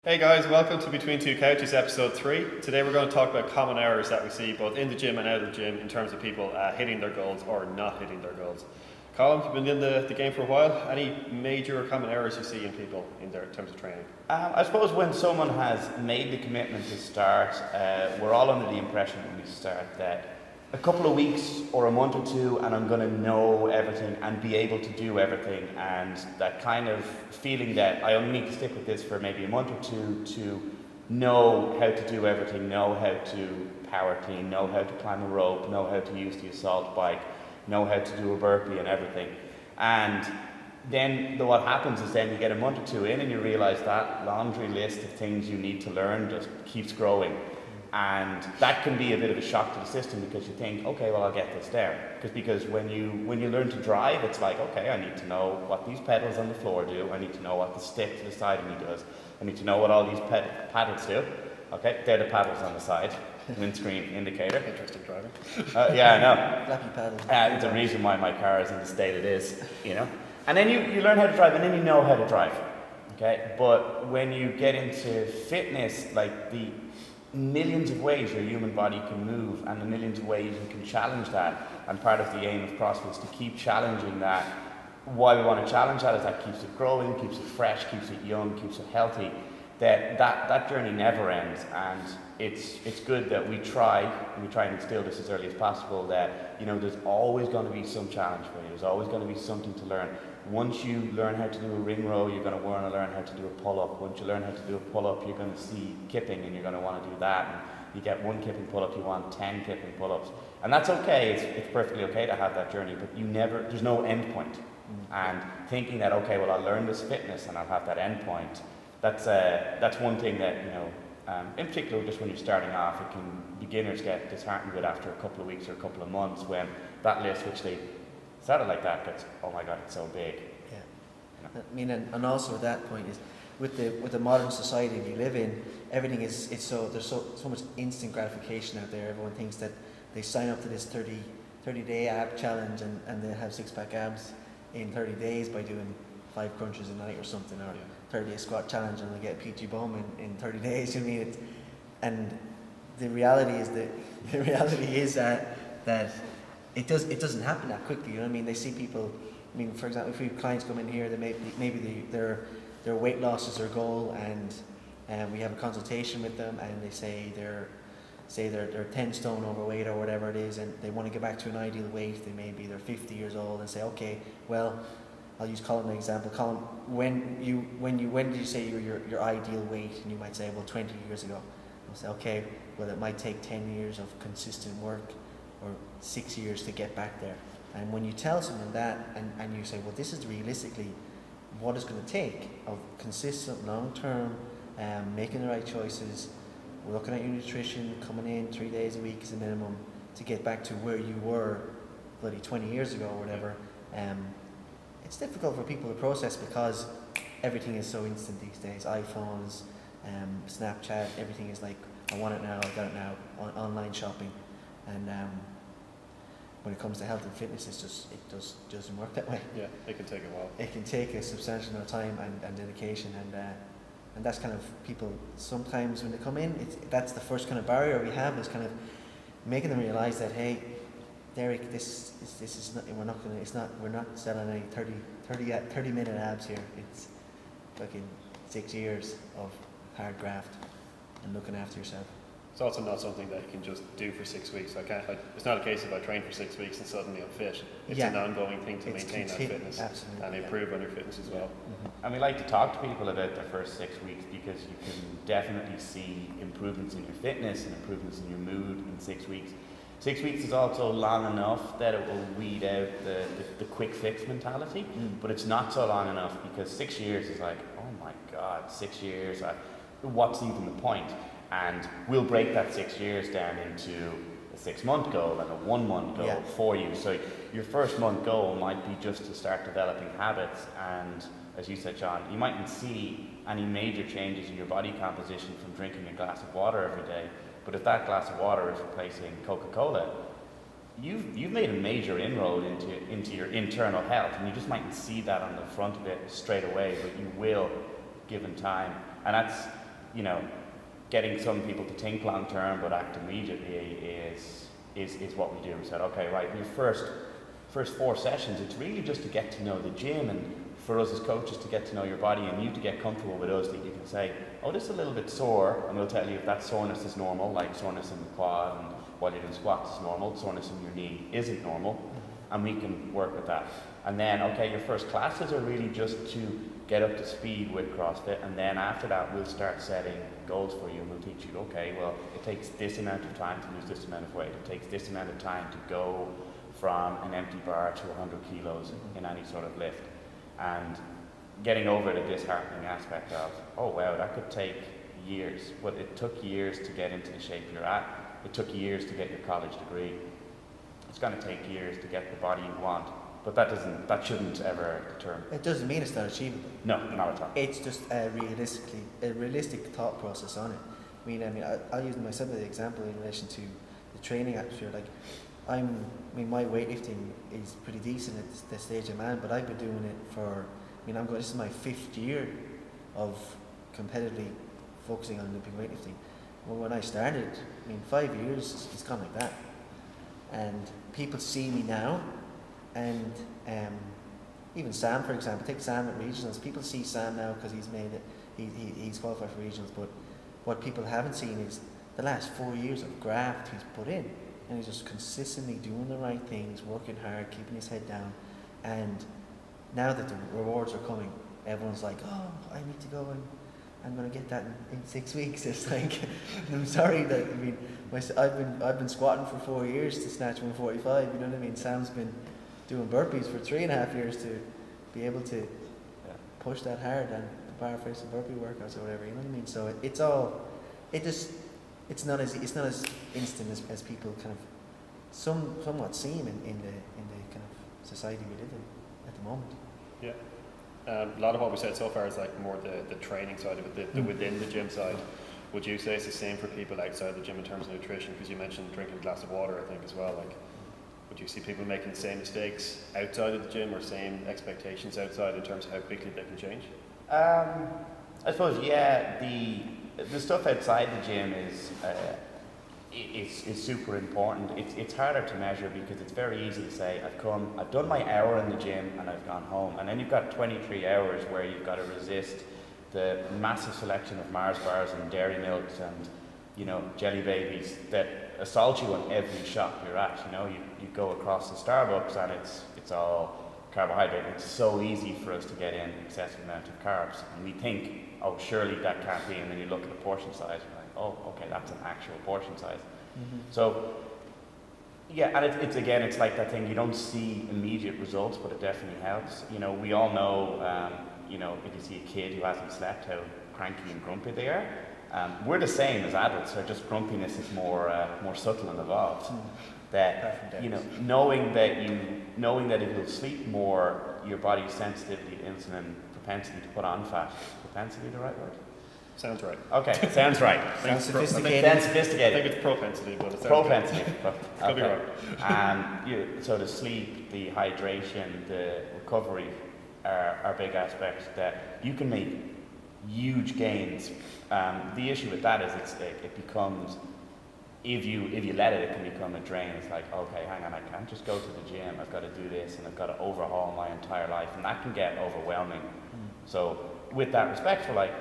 Hey guys, welcome to Between Two Couches episode 3. Today we're going to talk about common errors that we see both in the gym and out of the gym in terms of people hitting their goals or not hitting their goals. Colin, you've been in the game for a while. Any major or common errors you see in people in terms of training? I suppose when someone has made the commitment to start, we're all under the impression when we start that a couple of weeks or a month or two and I'm going to know everything and be able to do everything, and that kind of feeling that I only need to stick with this for maybe a month or two to know how to do everything, know how to power clean, know how to climb a rope, know how to use the assault bike, know how to do a burpee and everything. And then what happens is then you get a month or two in and you realize that laundry list of things you need to learn just keeps growing. And that can be a bit of a shock to the system because you think, okay, well, I'll get this down. Because when you learn to drive, it's like, okay, I need to know what these pedals on the floor do. I need to know what the stick to the side of me does. I need to know what all these paddles do. Okay, they're the paddles on the side. Windscreen indicator. Interesting driving. Yeah, I know. Flappy paddles. It's a reason why my car is in the state it is, you know. And then you learn how to drive, and then you know how to drive. Okay, but when you get into fitness, like the millions of ways your human body can move and the millions of ways you can challenge that, and part of the aim of CrossFit is to keep challenging that. Why we want to challenge that is that keeps it growing, keeps it fresh, keeps it young, keeps it healthy. That journey never ends, and it's good that we try and instill this as early as possible, that there's always going to be some challenge for you. There's always going to be something to learn. Once you learn how to do a ring row, you're going to want to learn how to do a pull-up. Once you learn how to do a pull-up, you're going to see kipping and you're going to want to do that. And you get one kipping pull-up, you want 10 kipping pull-ups. And that's okay, it's perfectly okay to have that journey, but there's no end point. And thinking that, okay, well, I'll learn this fitness and I'll have that end point, that's one thing that, in particular, just when you're starting off, beginners get disheartened with after a couple of weeks or a couple of months, when that list, which they started like that, gets, oh my God, it's so big. Yeah. I mean, and also at that point is, with the modern society we live in, everything there's so much instant gratification out there. Everyone thinks that they sign up to this 30-day ab challenge and they have six-pack abs in 30 days by doing 5 crunches a night or something, or 30-day squat challenge, and they get a peachy bum in 30 days. You know what I mean? And the reality is that it doesn't happen that quickly. You know what I mean? They see people. I mean, for example, if we have clients come in here, maybe their weight loss is their goal, and we have a consultation with them, and they say they're 10 stone overweight or whatever it is, and they want to get back to an ideal weight. They're 50 years old, and say, okay, well, I'll use Colin as an example. Colin, when did you say your ideal weight? And you might say, well, 20 years ago. I'll say, okay, well, it might take 10 years of consistent work, or 6 years to get back there. And when you tell someone that, and you say, well, this is realistically what it's going to take of consistent, long-term, making the right choices, looking at your nutrition, coming in 3 days a week as a minimum to get back to where you were bloody 20 years ago or whatever. It's difficult for people to process because everything is so instant these days. iPhones, Snapchat, everything is like, I want it now, I got it now, online shopping. And when it comes to health and fitness, it doesn't work that way. Yeah, it can take a while. It can take a substantial amount of time and dedication, and that's kind of people, sometimes when they come in, that's the first kind of barrier we have, is kind of making them realize that, hey, Derek, this is not, we're not selling any 30 minute abs here. It's fucking 6 years of hard graft and looking after yourself. It's also not something that you can just do for 6 weeks. It's not a case of I train for 6 weeks and suddenly I'm fit. It's an ongoing thing to maintain that fitness and improve on your fitness as well. Mm-hmm. And we like to talk to people about their first 6 weeks, because you can definitely see improvements in your fitness and improvements in your mood in 6 weeks. 6 weeks is also long enough that it will weed out the quick fix mentality, but it's not so long enough, because 6 years is like, oh my God, 6 years, what's even the point? And we'll break that 6 years down into a 6-month goal and a 1-month goal for you. So your first month goal might be just to start developing habits, and as you said, John, you mightn't see any major changes in your body composition from drinking a glass of water every day. But if that glass of water is replacing Coca-Cola, you've made a major inroad into your internal health, and you just mightn't see that on the front of it straight away, but you will, given time. And you know, getting some people to think long term but act immediately is what we do. We said, okay, right, your first 4 sessions, it's really just to get to know the gym, and for us as coaches to get to know your body, and you to get comfortable with us, that you can say, oh, this is a little bit sore, and we'll tell you if that soreness is normal, like soreness in the quad and while you're doing squats is normal, soreness in your knee isn't normal, and we can work with that. And then, okay, your first classes are really just to get up to speed with CrossFit, and then after that we'll start setting goals for you, and we'll teach you, okay, well, it takes this amount of time to lose this amount of weight, it takes this amount of time to go from an empty bar to 100 kilos in any sort of lift. And getting over the disheartening aspect of, oh wow, that could take years. But it took years to get into the shape you're at. It took years to get your college degree. It's going to take years to get the body you want. But that shouldn't ever deter. It doesn't mean it's not achievable. No, not at all. It's just a realistic thought process on it. I'll use myself as an example in relation to the training atmosphere. Like, my weightlifting is pretty decent at this stage I'm at, but I've been doing it for, this is my 5th year of competitively focusing on Olympic weightlifting. Well, when I started, 5 years, it's gone like that. And people see me now, and even Sam, for example, take Sam at regionals. People see Sam now because he's made it, he's qualified for regionals, but what people haven't seen is the last 4 years of graft he's put in. And he's just consistently doing the right things, working hard, keeping his head down. And now that the rewards are coming, everyone's like, oh, I need to go and I'm going to get that in 6 weeks. It's like, I'm sorry that, I've been squatting for 4 years to snatch 145, you know what I mean? Sam's been doing burpees for 3.5 years to be able to push that hard and the bar face and burpee workouts or whatever, you know what I mean? So it's not as instant as people kind of somewhat seem in the kind of society we live in at the moment. Yeah. A lot of what we said so far is like more the training side of it, the within the gym side. Would you say it's the same for people outside the gym in terms of nutrition? Because you mentioned drinking a glass of water, I think, as well. Like, would you see people making the same mistakes outside of the gym, or same expectations outside in terms of how quickly they can change? I suppose, yeah, the stuff outside the gym is super important. It's harder to measure because it's very easy to say, I've done my hour in the gym and I've gone home, and then you've got 23 hours where you've got to resist the massive selection of Mars bars and dairy milks and jelly babies that assault you on every shop you're at. You go across the Starbucks and it's all carbohydrate. It's so easy for us to get in excessive amount of carbs, and we think, oh, surely that can't be, and then you look at the portion size, you're like, oh, okay, that's an actual portion size. Mm-hmm. So, yeah, and it's like that thing, you don't see immediate results, but it definitely helps. We all know, if you see a kid who hasn't slept, how cranky and grumpy they are. We're the same as adults, so just grumpiness is more subtle and evolved. That knowing that if you'll sleep more, your body's sensitivity to insulin, propensity to put on fat. Propensity the right word? Sounds right. Okay, sounds right. Sounds sophisticated. Sounds sophisticated. I think it's propensity, but it's propensity. Could be wrong. So the sleep, the hydration, the recovery are big aspects that you can make huge gains. The issue with that is it becomes, if you let it can become a drain. It's like, okay, hang on, I can't just go to the gym. I've got to do this, and I've got to overhaul my entire life, and that can get overwhelming. So with that respect, for like,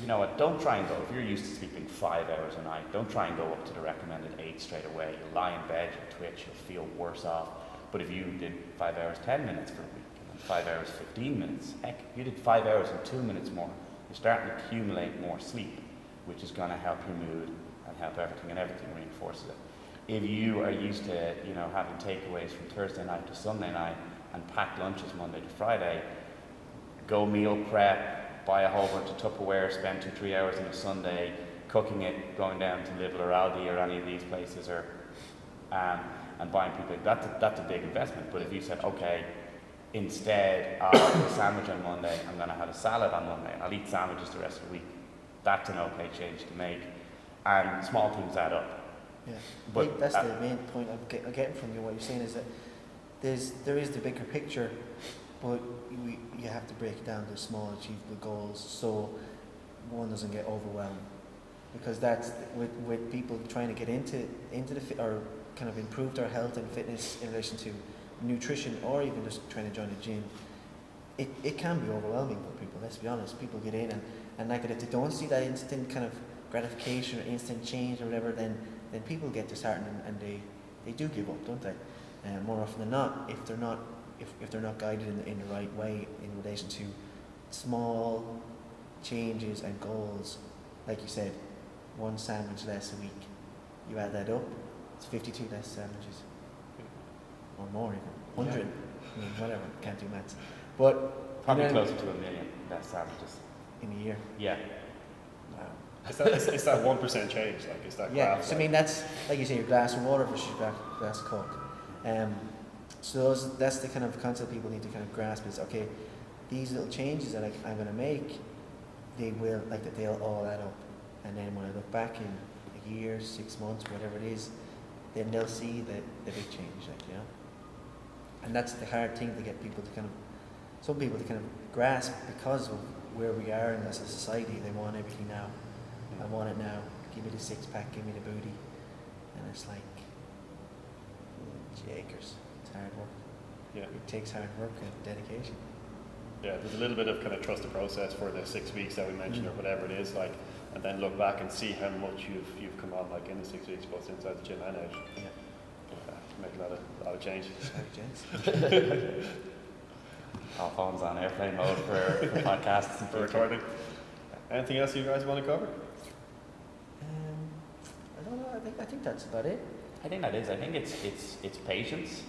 you know what, don't try and go, if you're used to sleeping 5 hours a night, don't try and go up to the recommended 8 straight away. You'll lie in bed, you'll twitch, you'll feel worse off. But if you did 5 hours 10 minutes for a week, and then 5 hours 15 minutes, heck, if you did 5 hours and 2 minutes more, you're starting to accumulate more sleep, which is going to help your mood and help everything, and everything reinforces it. If you are used to, having takeaways from Thursday night to Sunday night and packed lunches Monday to Friday, go meal prep, buy a whole bunch of Tupperware, spend 2-3 hours on a Sunday cooking it, going down to Lidl or Aldi or any of these places, or and buying people, that's a big investment. But if you said, okay, instead of a sandwich on Monday, I'm going to have a salad on Monday, and I'll eat sandwiches the rest of the week, that's an okay change to make. And small things add up. Yeah, but I think that's the main point I'm getting from you. What you're saying is that there is the bigger picture, but you have to break it down to small achievable goals. So one doesn't get overwhelmed, because that's with people trying to get into the fit, or kind of improve their health and fitness in relation to nutrition, or even just trying to join a gym. It can be overwhelming for people. Let's be honest. People get in and like if they don't see that instant kind of gratification or instant change or whatever, then people get disheartened and they do give up, don't they? More often than not, if they're not guided in the right way in relation to small changes and goals, like you said, one sandwich less a week. You add that up, it's 52 less sandwiches, or more even 100. I mean, whatever. Can't do maths, but Probably closer to 1 million less sandwiches. in a year. Yeah. Wow. It's that 1% change, like it's that Yeah, graph. so I mean that's like you say, your glass of water versus your glass of Coke. So that's the kind of concept people need to kind of grasp is, okay, these little changes that I'm going to make, they'll all add up, and then when I look back in a year, 6 months, whatever it is, then they'll see the big change, like, you know. And that's the hard thing to get people to some people to kind of grasp, because of where we are in as a society. They want everything now. I want it now. Give me the six pack, give me the booty. And it's like, jakers. It's hard work. Yeah. It takes hard work and dedication. Yeah, there's a little bit of kind of trust the process for the 6 weeks that we mentioned, or whatever it is, like, and then look back and see how much you've come on, like in the 6 weeks, both inside the gym and out. Yeah. Make a lot of change. Sorry, gents. Our phone's on airplane mode for podcasts and For recording. Anything else you guys want to cover? I don't know. I think that's about it. I think that is. I think it's patience.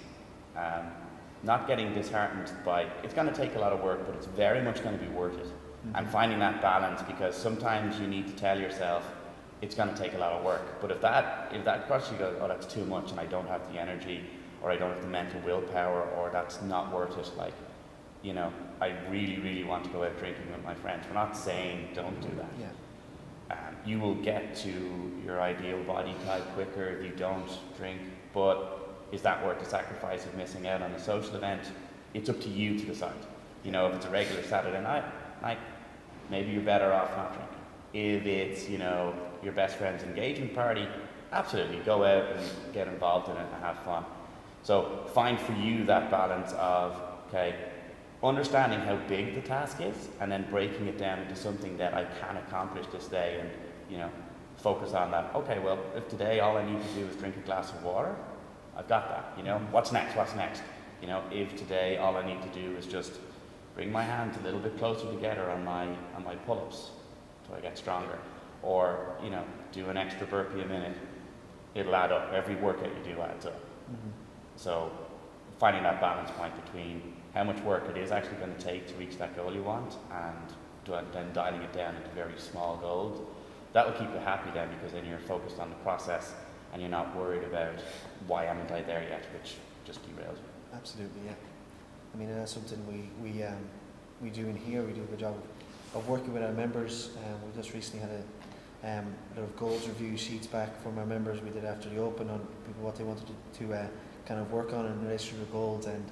Not getting disheartened by. It's going to take a lot of work, but it's very much going to be worth it. And finding that balance, because sometimes you need to tell yourself it's going to take a lot of work. But if that crosses you, go, oh, that's too much, and I don't have the energy, or I don't have the mental willpower, or that's not worth it. Like, you know, I really, really want to go out drinking with my friends. We're not saying don't do that. Yeah. You will get to your ideal body type quicker if you don't drink, but is that worth the sacrifice of missing out on a social event? It's up to you to decide. You know, if it's a regular Saturday night, maybe you're better off not drinking. If it's, you know, your best friend's engagement party, absolutely, go out and get involved in it and have fun. So find for you that balance of, okay, understanding how big the task is, and then breaking it down into something that I can accomplish this day, and, you know, focus on that. Okay, well, if today all I need to do is drink a glass of water, I've got that, you know. What's next? You know, if today all I need to do is just bring my hands a little bit closer together on my pull-ups so I get stronger, or, you know, do an extra burpee a minute, it'll add up. Every workout you do adds up. So finding that balance point between how much work it is actually going to take to reach that goal you want, and then dialing it down into very small goals, that will keep you happy then, because then you're focused on the process and you're not worried about why haven't I there yet, which just derails you. Absolutely, yeah. I mean, that's something we do in here. We do a good job of working with our members. We just recently had a lot of goals review sheets back from our members. We did after the Open on people what they wanted to kind of work on in relation to the goals, and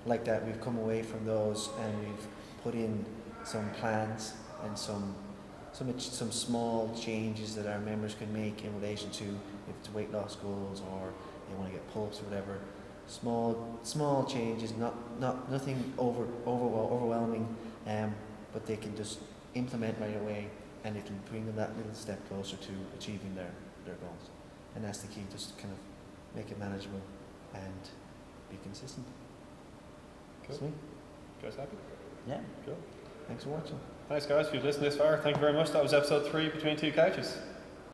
like that we've come away from those and we've put in some plans and some small changes that our members can make in relation to if it's weight loss goals or they want to get pull-ups or whatever. Small changes, nothing overwhelming, but they can just implement right away, and it'll bring them that little step closer to achieving their goals. And that's the key, just kind of make it manageable and be consistent. Cool. Sweet. You guys happy? Yeah. Cool. Thanks for watching. Thanks guys, if you've listened this far, thank you very much. That was episode 3 Between Two Couches.